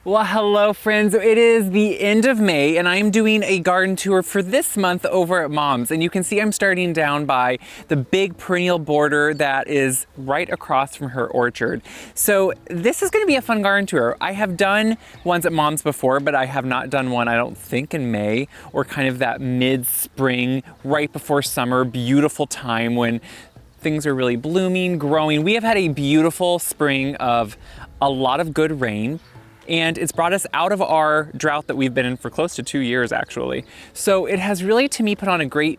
Well, hello friends. It is the end of May and I'm doing a garden tour for this month over at Mom's. And you can see I'm starting down by the big perennial border that is right across from her orchard. So this is going to be a fun garden tour. I have done ones at Mom's before, but I have not done one, I don't think, in May or kind of that mid-spring, right before summer, beautiful time when things are really blooming, growing. We have had a beautiful spring of a lot of good rain. And it's brought us out of our drought that we've been in for close to 2 years, actually. So it has really, to me, put on a great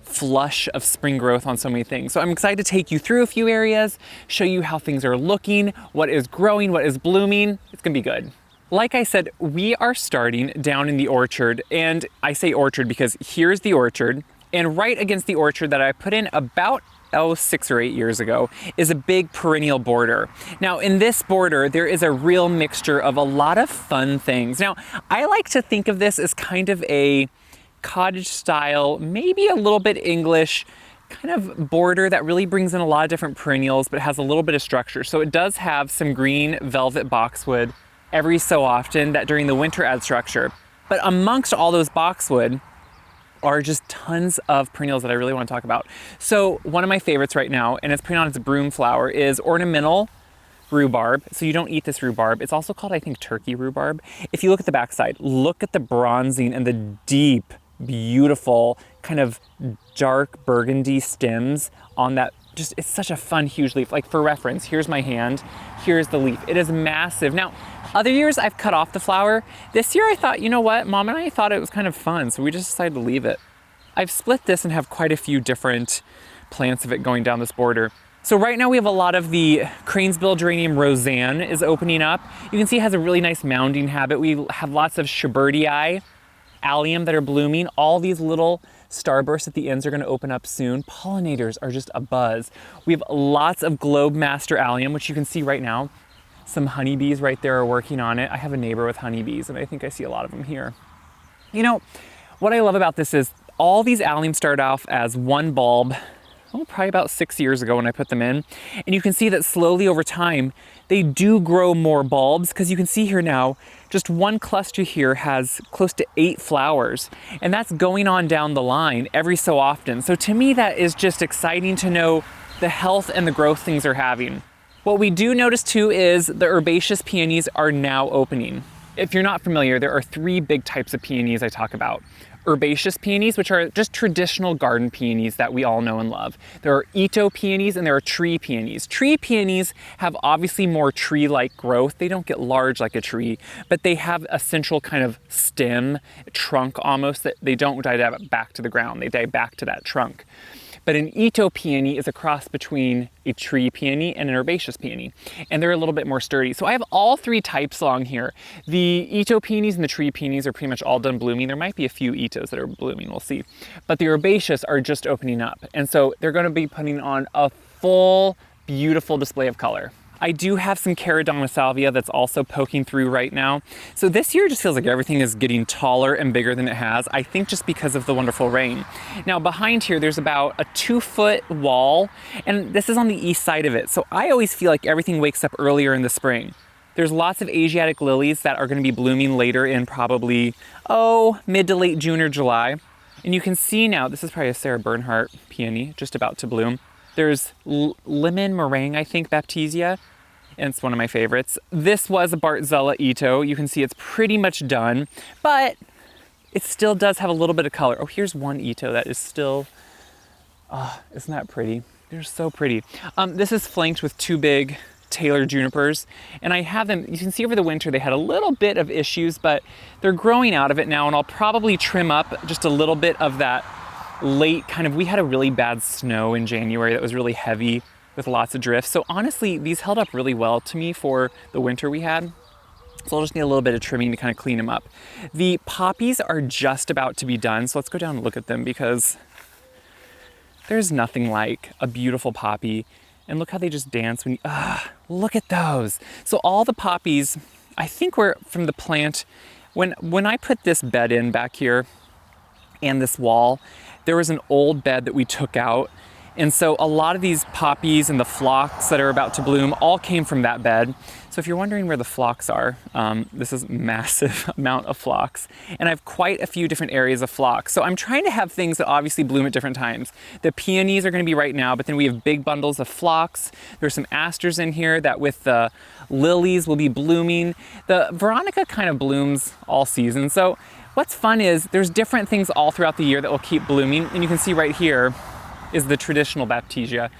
flush of spring growth on so many things. So I'm excited to take you through a few areas, show you how things are looking, what is growing, what is blooming. It's gonna be good. Like I said, we are starting down in the orchard, and I say orchard because here's the orchard, and right against the orchard that I put in about 6 or 8 years ago is a big perennial border. Now in this border, there is a real mixture of a lot of fun things. Now, I like to think of this as kind of a cottage style, maybe a little bit English kind of border that really brings in a lot of different perennials, but has a little bit of structure. So it does have some green velvet boxwood every so often that during the winter adds structure. But amongst all those boxwood, are just tons of perennials that I really want to talk about. So one of my favorites right now, and it's putting on its broom flower, is ornamental rhubarb. So you don't eat this rhubarb. It's also called, I think, turkey rhubarb. If you look at the backside, look at the bronzing and the deep, beautiful, kind of dark burgundy stems on that. Just, it's such a fun, huge leaf. Like for reference, here's my hand, here's the leaf. It is massive. Now, other years I've cut off the flower. This year I thought, you know what, Mom and I thought it was kind of fun, so we just decided to leave it. I've split this and have quite a few different plants of it going down this border. So right now we have a lot of the cranesbill geranium Roseanne is opening up. You can see it has a really nice mounding habit. We have lots of Schubertii allium that are blooming. All these little starbursts at the ends are going to open up soon. Pollinators are just a buzz. We have lots of globe master allium, which you can see right now. Some honeybees right there are working on it. I have a neighbor with honeybees and I think I see a lot of them here. You know, what I love about this is all these allium start off as one bulb, probably about 6 years ago when I put them in. And you can see that slowly over time, they do grow more bulbs, because you can see here now, just one cluster here has close to 8 flowers, and that's going on down the line every so often. So to me, that is just exciting to know the health and the growth things are having. What we do notice too is the herbaceous peonies are now opening. If you're not familiar, there are 3 big types of peonies I talk about. Herbaceous peonies, which are just traditional garden peonies that we all know and love. There are Ito peonies and there are tree peonies. Tree peonies have obviously more tree-like growth. They don't get large like a tree, but they have a central kind of stem, trunk almost, that they don't die back to the ground. They die back to that trunk. But an Ito peony is a cross between a tree peony and an herbaceous peony, and they're a little bit more sturdy. So I have all 3 types along here. The Ito peonies and the tree peonies are pretty much all done blooming. There might be a few Itos that are blooming, we'll see. But the herbaceous are just opening up, and so they're going to be putting on a full, beautiful display of color. I do have some Caradonna salvia that's also poking through right now. So this year just feels like everything is getting taller and bigger than it has, I think just because of the wonderful rain. Now behind here, there's about a 2-foot wall, and this is on the east side of it. So I always feel like everything wakes up earlier in the spring. There's lots of Asiatic lilies that are gonna be blooming later in probably, mid to late June or July. And you can see now, this is probably a Sarah Bernhardt peony, just about to bloom. There's lemon meringue, I think, Baptisia, and it's one of my favorites. This was a Bartzella Ito. You can see it's pretty much done, but it still does have a little bit of color. Oh, here's one Ito that is still, isn't that pretty? They're so pretty. This is flanked with 2 big Taylor junipers, and I have them, you can see over the winter they had a little bit of issues, but they're growing out of it now, and I'll probably trim up just a little bit of that late we had a really bad snow in January that was really heavy with lots of drifts. So honestly, these held up really well to me for the winter we had. So I'll just need a little bit of trimming to kind of clean them up. The poppies are just about to be done. So let's go down and look at them, because there's nothing like a beautiful poppy. And look how they just dance when you, look at those. So all the poppies, I think were from the plant. When I put this bed in back here and this wall, there was an old bed that we took out. And so a lot of these poppies and the phlox that are about to bloom all came from that bed. So So if you're wondering where the phlox are, this is massive amount of phlox. And I have quite a few different areas of phlox. So I'm trying to have things that obviously bloom at different times. The peonies are gonna be right now, but then we have big bundles of phlox. There's some asters in here that with the lilies will be blooming. The veronica kind of blooms all season. So what's fun is there's different things all throughout the year that will keep blooming. And you can see right here is the traditional baptisia.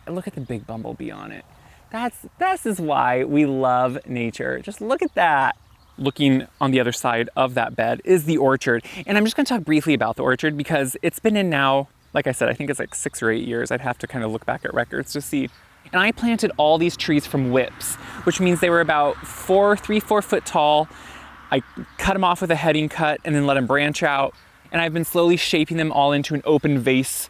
Look at the big bumblebee on it. This is why we love nature. Just look at that. Looking on the other side of that bed is the orchard. And I'm just gonna talk briefly about the orchard because it's been in now, like I said, I think it's like 6 or 8 years. I'd have to kind of look back at records to see. And I planted all these trees from whips, which means they were about 3-4 foot tall. I cut them off with a heading cut and then let them branch out. And I've been slowly shaping them all into an open vase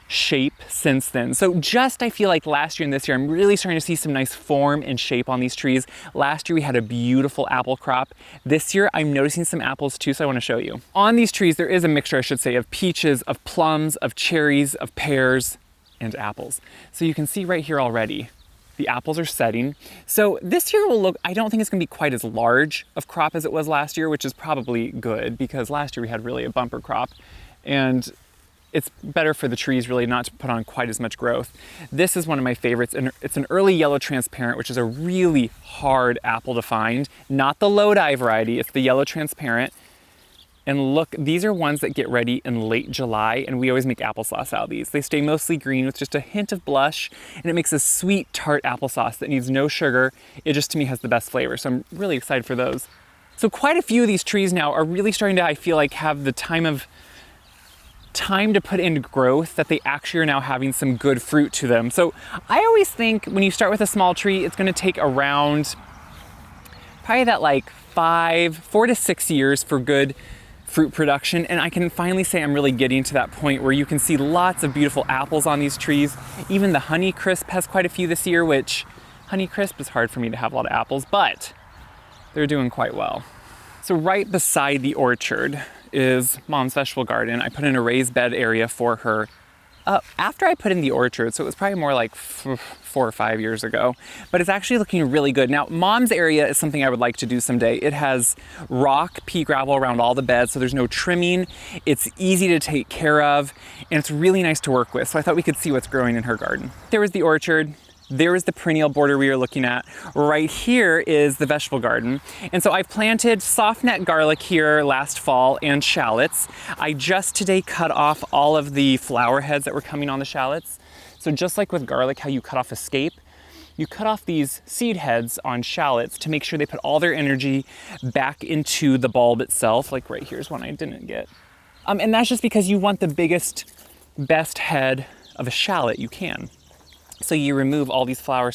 shape since then. So just, I feel like last year and this year, I'm really starting to see some nice form and shape on these trees. Last year we had a beautiful apple crop. This year I'm noticing some apples too, so I want to show you. On these trees there is a mixture, I should say, of peaches, of plums, of cherries, of pears, and apples. So you can see right here already, the apples are setting. So this year will look, I don't think it's gonna be quite as large of crop as it was last year, which is probably good because last year we had really a bumper crop. And it's better for the trees really not to put on quite as much growth. This is one of my favorites, and it's an early yellow transparent, which is a really hard apple to find. Not the Lodi variety, it's the yellow transparent. And look, these are ones that get ready in late July, and we always make applesauce out of these. They stay mostly green with just a hint of blush, and it makes a sweet tart applesauce that needs no sugar. It just, to me, has the best flavor, so I'm really excited for those. So quite a few of these trees now are really starting to, I feel like, have the time to put in growth that they actually are now having some good fruit to them. So I always think when you start with a small tree, it's gonna take around probably that like 4 to 6 years for good fruit production. And I can finally say I'm really getting to that point where you can see lots of beautiful apples on these trees. Even the Honeycrisp has quite a few this year, which Honeycrisp is hard for me to have a lot of apples, but they're doing quite well. So right beside the orchard is Mom's vegetable garden. I put in a raised bed area for her. After I put in the orchard, so it was probably more like 4 or 5 years ago, but it's actually looking really good. Now, Mom's area is something I would like to do someday. It has rock pea gravel around all the beds, so there's no trimming. It's easy to take care of, and it's really nice to work with. So I thought we could see what's growing in her garden. There was the orchard. There is the perennial border we were looking at. Right here is the vegetable garden. And so I planted soft net garlic here last fall and shallots. I just today cut off all of the flower heads that were coming on the shallots. So just like with garlic, how you cut off a scape, you cut off these seed heads on shallots to make sure they put all their energy back into the bulb itself. Like right here's one I didn't get. And that's just because you want the biggest, best head of a shallot you can. So you remove all these flower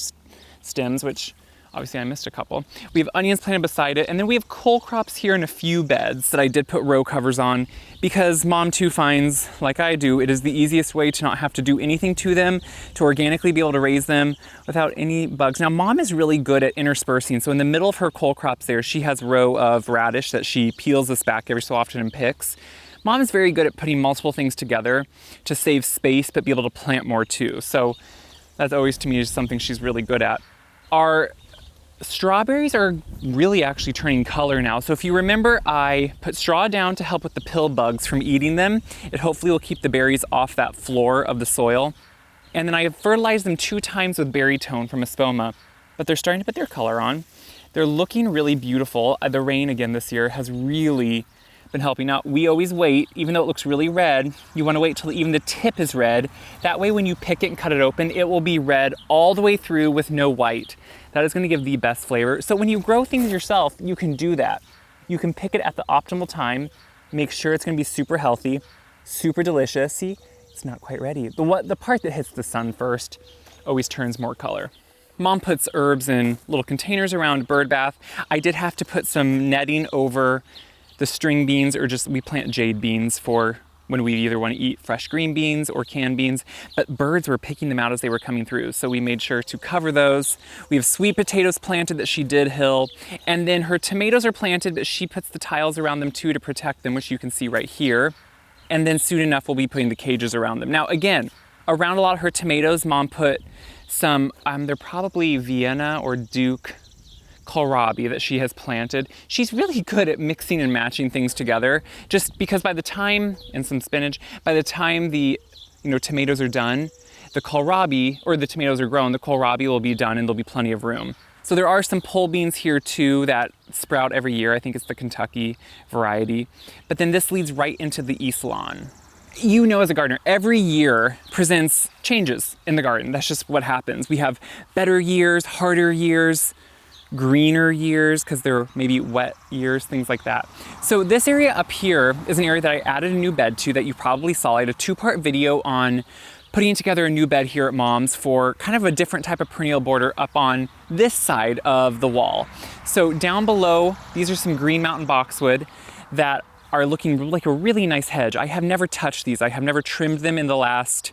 stems, which obviously I missed a couple. We have onions planted beside it, and then we have cole crops here in a few beds that I did put row covers on because Mom too finds, like I do, it is the easiest way to not have to do anything to them, to organically be able to raise them without any bugs. Now Mom is really good at interspersing. So in the middle of her cole crops there, she has a row of radish that she peels this back every so often and picks. Mom is very good at putting multiple things together to save space, but be able to plant more too. So that's always, to me, is something she's really good at. Our strawberries are really actually turning color now. So if you remember, I put straw down to help with the pill bugs from eating them. It hopefully will keep the berries off that floor of the soil. And then I have fertilized them 2 times with berry tone from Espoma, but they're starting to put their color on. They're looking really beautiful. The rain again this year has really been helping out. We always wait, even though it looks really red, you want to wait till even the tip is red. That way when you pick it and cut it open, it will be red all the way through with no white. That is going to give the best flavor. So when you grow things yourself, you can do that. You can pick it at the optimal time, make sure it's going to be super healthy, super delicious. See, it's not quite ready. The part that hits the sun first always turns more color. Mom puts herbs in little containers around bird bath. I did have to put some netting over the string beans, or just we plant jade beans for when we either want to eat fresh green beans or canned beans, but birds were picking them out as they were coming through. So we made sure to cover those. We have sweet potatoes planted that she did hill. And then her tomatoes are planted, but she puts the tiles around them too to protect them, which you can see right here. And then soon enough, we'll be putting the cages around them. Now again, around a lot of her tomatoes, Mom put some, they're probably Vienna or Duke kohlrabi that she has planted. She's really good at mixing and matching things together, just because by the time, and some spinach, by the time the tomatoes are done, the kohlrabi, or the tomatoes are grown, the kohlrabi will be done and there'll be plenty of room. So there are some pole beans here too that sprout every year. I think it's the Kentucky variety. But then this leads right into the east lawn. You know, as a gardener, every year presents changes in the garden. That's just what happens. We have better years, harder years, greener years, because they're maybe wet years, things like that. So this area up here is an area that I added a new bed to that you probably saw. I had a 2-part video on putting together a new bed here at Mom's for kind of a different type of perennial border up on this side of the wall. So down below, these are some green mountain boxwood that are looking like a really nice hedge. I have never touched these. I have never trimmed them in the last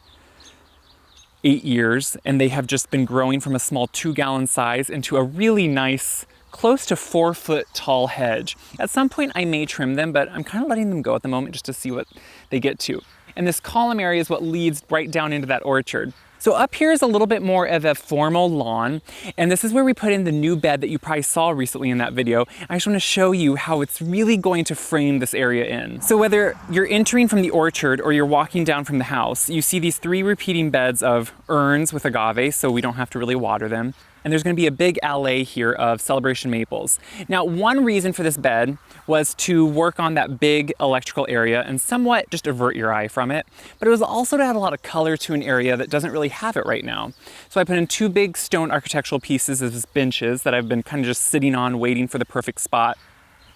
8 years, and they have just been growing from a small 2-gallon size into a really nice, close to 4-foot tall hedge. At some point I may trim them, but I'm kind of letting them go at the moment just to see what they get to. And this column area is what leads right down into that orchard. So up here is a little bit more of a formal lawn, and this is where we put in the new bed that you probably saw recently in that video. I just want to show you how it's really going to frame this area in. So whether you're entering from the orchard or you're walking down from the house, you see these 3 repeating beds of urns with agave, so we don't have to really water them. And there's going to be a big alley here of celebration maples. Now, one reason for this bed was to work on that big electrical area and somewhat just avert your eye from it, but it was also to add a lot of color to an area that doesn't really have it right now. So I put in 2 big stone architectural pieces as benches that I've been kind of just sitting on waiting for the perfect spot.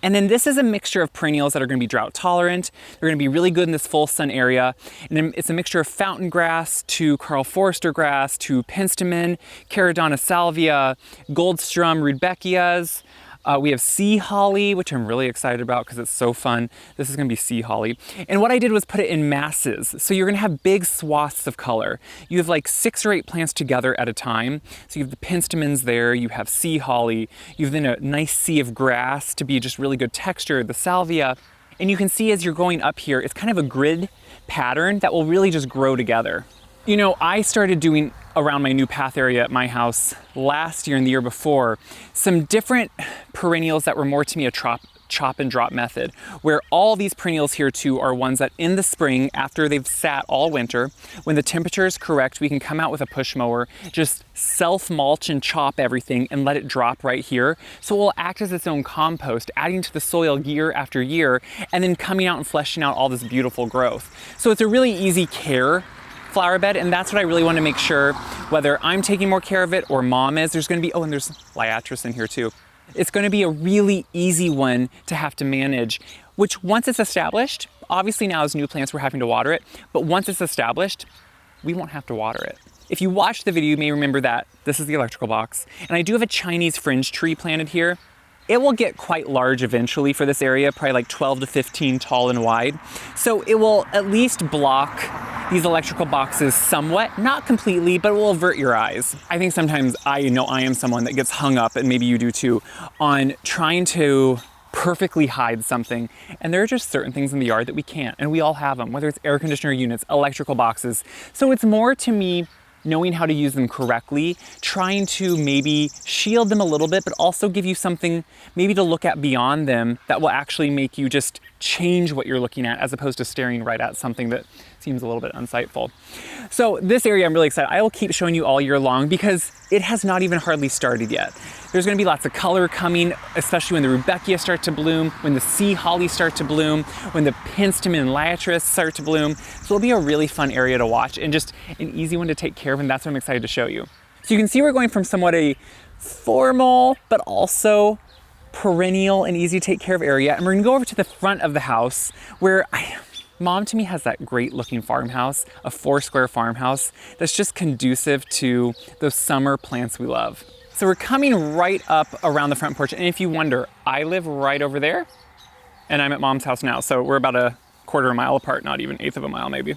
And then this is a mixture of perennials that are going to be drought tolerant. They're going to be really good in this full sun area. And then it's a mixture of fountain grass to Karl Forster grass to penstemon, Caradonna salvia, goldstrum rudbeckias. We have sea holly, which I'm really excited about because it's so fun. This is going to be sea holly. And what I did was put it in masses. So you're going to have big swaths of color. You have like 6 or 8 plants together at a time. So you have the penstemons there, you have sea holly, you have then a nice sea of grass to be just really good texture, the salvia. And you can see as you're going up here, it's kind of a grid pattern that will really just grow together. You know, I started doing around my new path area at my house last year and the year before some different perennials that were more to me a chop and drop method, where all these perennials here too are ones that in the spring, after they've sat all winter, when the temperature is correct, we can come out with a push mower, just self-mulch and chop everything and let it drop right here. So it will act as its own compost, adding to the soil year after year, and then coming out and fleshing out all this beautiful growth. So it's a really easy care flower bed, and that's what I really want to make sure, whether I'm taking more care of it or Mom is. There's going to be, oh, and there's liatris in here too. It's going to be a really easy one to have to manage, which once it's established, obviously now as new plants we're having to water it, but once it's established, we won't have to water it. If you watched the video, you may remember that this is the electrical box, and I do have a Chinese fringe tree planted here. It will get quite large eventually for this area, probably like 12 to 15 tall and wide. So it will at least block these electrical boxes somewhat, not completely, but it will avert your eyes. I think sometimes I know I am someone that gets hung up, and maybe you do too, on trying to perfectly hide something. And there are just certain things in the yard that we can't, and we all have them, whether it's air conditioner units, electrical boxes. So it's more to me knowing how to use them correctly, trying to maybe shield them a little bit, but also give you something maybe to look at beyond them that will actually make you just change what you're looking at, as opposed to staring right at something that seems a little bit unsightful. So this area I'm really excited. I will keep showing you all year long because it has not even hardly started yet. There's going to be lots of color coming, especially when the rudbeckia start to bloom, when the sea holly start to bloom, when the penstemon and liatris start to bloom. So it'll be a really fun area to watch and just an easy one to take care of, and that's what I'm excited to show you. So you can see we're going from somewhat a formal but also perennial and easy to take care of area, and we're gonna go over to the front of the house where Mom to me has that great looking farmhouse, a 4-square farmhouse that's just conducive to those summer plants we love. So we're coming right up around the front porch, and if you wonder, I live right over there and I'm at Mom's house now, so we're about a quarter of a mile apart, not even 1/8 of a mile maybe.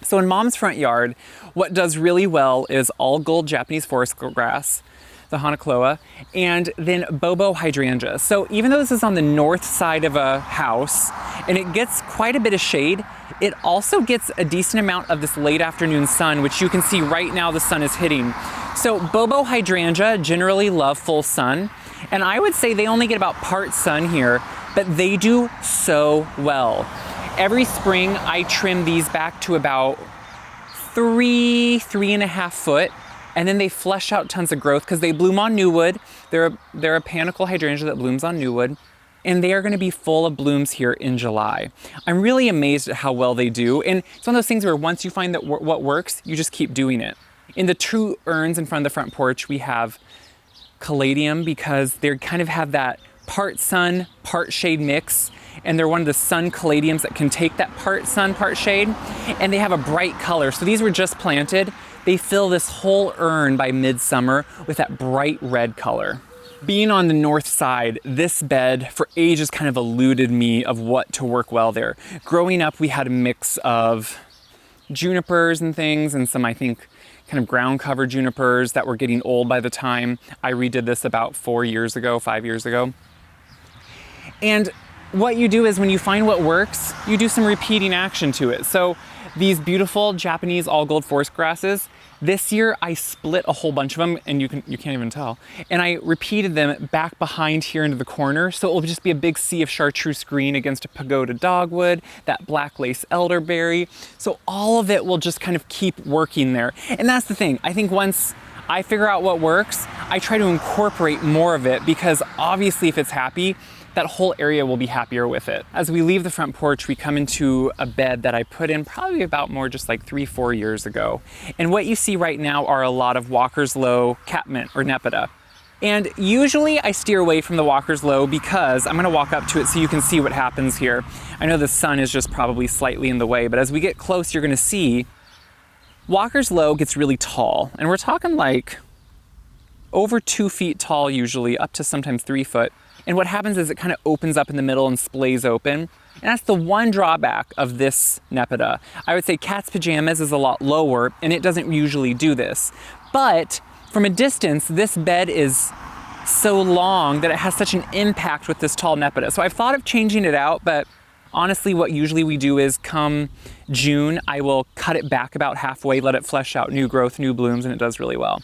So in Mom's front yard, what does really well is all gold Japanese forest grass, the Hanakloa, and then Bobo hydrangea. So even though this is on the north side of a house and it gets quite a bit of shade, it also gets a decent amount of this late afternoon sun, which you can see right now the sun is hitting. So Bobo hydrangea generally love full sun, and I would say they only get about part sun here, but they do so well. Every spring I trim these back to about 3.5 foot, and then they flesh out tons of growth because they bloom on new wood. They're a panicle hydrangea that blooms on new wood, and they are going to be full of blooms here in July. I'm really amazed at how well they do, and it's one of those things where once you find that what works, you just keep doing it. In the two urns in front of the front porch, we have caladium because they kind of have that part sun, part shade mix, and they're one of the sun caladiums that can take that part sun, part shade, and they have a bright color. So these were just planted. They fill this whole urn by midsummer with that bright red color. Being on the north side, this bed for ages kind of eluded me of what to work well there. Growing up, we had a mix of junipers and things, and some, I think, kind of ground cover junipers that were getting old by the time I redid this about 5 years ago. And what you do is when you find what works, you do some repeating action to it. So these beautiful Japanese all gold forest grasses, this year I split a whole bunch of them, and you can't even tell. And I repeated them back behind here into the corner. So it will just be a big sea of chartreuse green against a pagoda dogwood, that black lace elderberry. So all of it will just kind of keep working there. And that's the thing. I think once I figure out what works, I try to incorporate more of it, because obviously if it's happy, that whole area will be happier with it. As we leave the front porch, we come into a bed that I put in probably about more just like 3-4 years ago. And what you see right now are a lot of Walker's Low catmint or nepeta. And usually I steer away from the Walker's Low because I'm gonna walk up to it so you can see what happens here. I know the sun is just probably slightly in the way, but as we get close, you're gonna see Walker's Low gets really tall. And we're talking like over 2 feet tall usually, up to sometimes 3 foot. And what happens is it kind of opens up in the middle and splays open. And that's the one drawback of this nepeta. I would say cat's pajamas is a lot lower, and it doesn't usually do this. But from a distance, this bed is so long that it has such an impact with this tall nepeta. So I've thought of changing it out, but honestly, what usually we do is come June, I will cut it back about halfway, let it flesh out new growth, new blooms, and it does really well.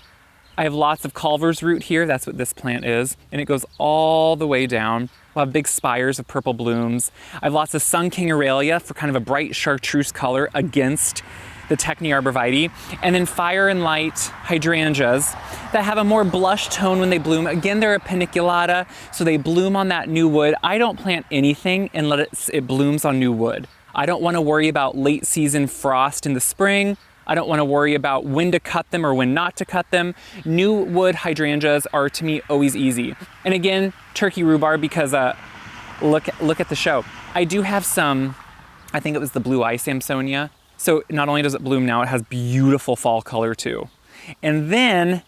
I have lots of Culver's root here. That's what this plant is. And it goes all the way down. We'll have big spires of purple blooms. I have lots of Sun King Aurelia for kind of a bright chartreuse color against the Techni arborvitae. And then Fire and Light hydrangeas that have a more blush tone when they bloom. Again, they're a paniculata, so they bloom on that new wood. I don't plant anything and let it blooms on new wood. I don't want to worry about late season frost in the spring. I don't want to worry about when to cut them or when not to cut them. New wood hydrangeas are, to me, always easy. And again, turkey rhubarb, because look at the show. I do have some, I think it was the blue eye Samsonia. So not only does it bloom now, it has beautiful fall color too. And then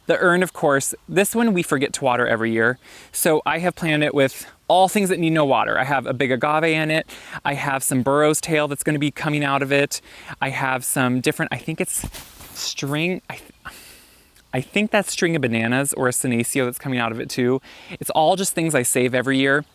the urn, of course, this one we forget to water every year. So I have planted it with all things that need no water. I have a big agave in it. I have some burro's tail that's going to be coming out of it. I have some different, I think it's string, I think that's string of bananas or a senecio that's coming out of it too. It's all just things I save every year.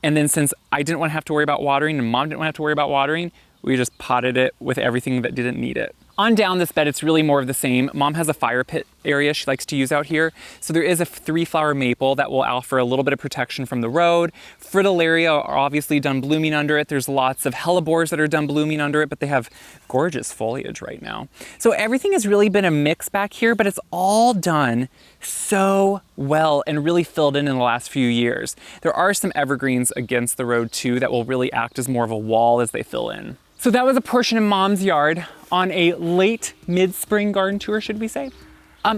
And then since I didn't want to have to worry about watering and Mom didn't want to have to worry about watering, we just potted it with everything that didn't need it. On down this bed, it's really more of the same. Mom has a fire pit area she likes to use out here. So there is a 3-flower maple that will offer a little bit of protection from the road. Fritillaria are obviously done blooming under it. There's lots of hellebores that are done blooming under it, but they have gorgeous foliage right now. So everything has really been a mix back here, but it's all done so well and really filled in the last few years. There are some evergreens against the road too that will really act as more of a wall as they fill in. So that was a portion of Mom's yard on a late mid-spring garden tour, should we say?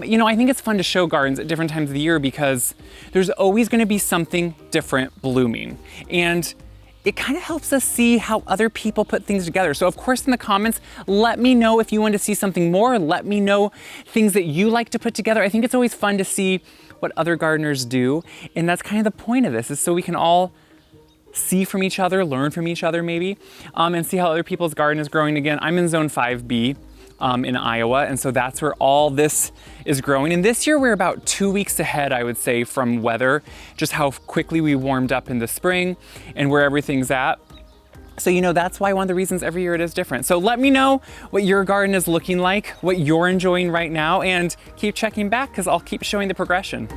You know, I think it's fun to show gardens at different times of the year because there's always going to be something different blooming. And it kind of helps us see how other people put things together. So of course in the comments, let me know if you want to see something more. Let me know things that you like to put together. I think it's always fun to see what other gardeners do. And that's kind of the point of this, is so we can all see from each other, learn from each other maybe, and see how other people's garden is growing. Again, I'm in zone 5B in Iowa, and so that's where all this is growing. And this year we're about 2 weeks ahead, I would say, from weather, just how quickly we warmed up in the spring and where everything's at. So, you know, that's why one of the reasons every year it is different. So let me know what your garden is looking like, what you're enjoying right now, and keep checking back because I'll keep showing the progression.